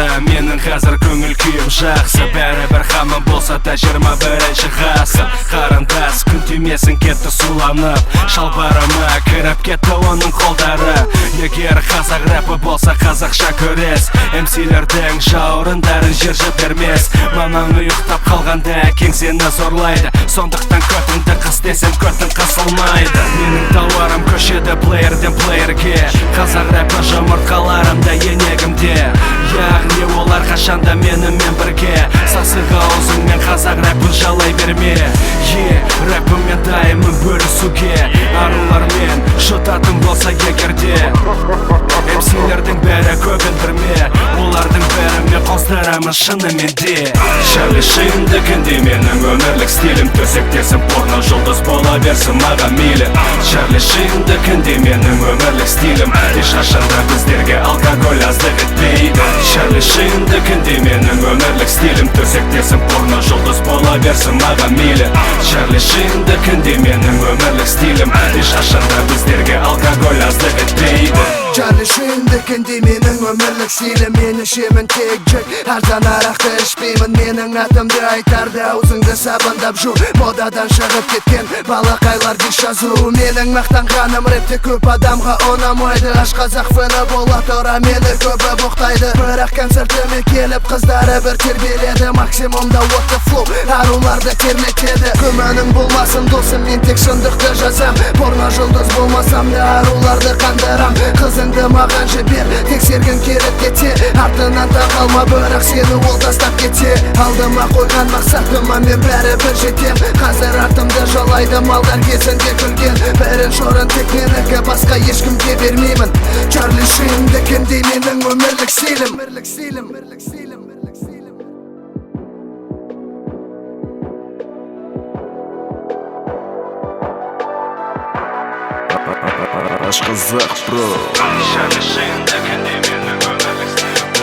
жакшы, менің қазір көңіл күйім жақсы. Бәрібір хамын болса да 21-ші ғасыр. Қарындас, күн түймесін кетті суланып, шалбарыма кіріп кетті оның қолдары. Егер қазақ рэпі болса қазақша көрес, MC-лердің жауырындарын жер жібермес. Мамаң ұйықтап қалғанда кеңсені зорлайды, сондықтан көтіңді қыс десем көтің қысылмайды. Менің тауарым көшеді плеерден плеерге, қазақ рэпі жұмыртқаларымда енегімде. Яғни олар қашанда менімен бірге, сасық аузыңмен қазақ рэпін жалай берме. Рэпімен дайымын бөлісуге, арулармен жұтатын болса егерде. MC-лердің бәрі көбіндірме, олардың бәрі мен қоздырамын шынымен де. Чарли Шиндікінде менің өмірлік стилім, төсектесім порно жұлдыз бола берсін маған мейлі. Чарли Шиндікінде менің өмірлік стилім, ешқашанда біздерге алкоголь аздық етпейді. Чарли Шиндікінде менің өмірлік стилім, төсектесім порно жұлдыз бола берсін маған мейлі. Чарли Шиндікінде менің өмірлік стилім, ешқашанда біздерге алкоголь аздық етпейді. Чарли Шиндікінде менің өмірлік стилім, мен ішемін тек джек, арзан арақты ішпеймін. Менің атымды айтарды аузыңды сабындап жу, модадан шығып кеткен балақайлар диш жазу. Менің мақтанғаным рэпте көп адамға ұнамайды, аш қазақ фэні бола тұра мені көбі боқтайды. Бірақ концертіме келіп қыздары бір тербеледі, максимумда what the flow, аруларды терметеді. Күмәнің болмасын досым, мен тек шындықты жазам, порно жұлдыз болмасам да аруларды қандырам. Қызыңды маған жібер, тексергін керіп кете, артынан тағалма, бірақ сені ол тастап кете. Алдыма қойған мақсатыма мен бәрібір жетем, қазір артымды жалайды малдар кезінде күлген. Бірінші орын тек менікі, басқа ешкімге бермеймін. Чарли Шиндікінде менің өмірлік стилім. Аш қазақ, бро. Чарли Шиндікінде менің өмірлік стилім,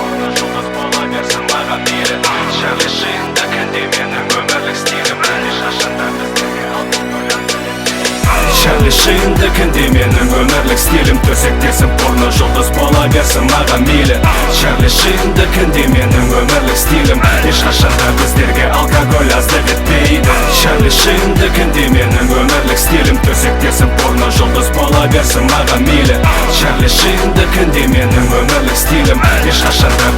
порно жұлдыз бола берсін маған мейлі. Чарли Шиндікінде менің өмірлік стилім, ешқашанда біздерге алкоголь аздық етпейді. Чарли Шиндікінде менің өмірлік стилім, төсектесім порно жұлдыз бола берсін маған мейлі. Чарли Шиндікінде менің өмірлік стилім, ешқашанда біздерге алкоголь аздық етпейді. Чарли Шиндікінде менің өмірлік стилім, төсектесім порно жұлдыз бола берсін маған мейлі. Чарли Шиндікінде менің өмірлік стилім, ешқашанда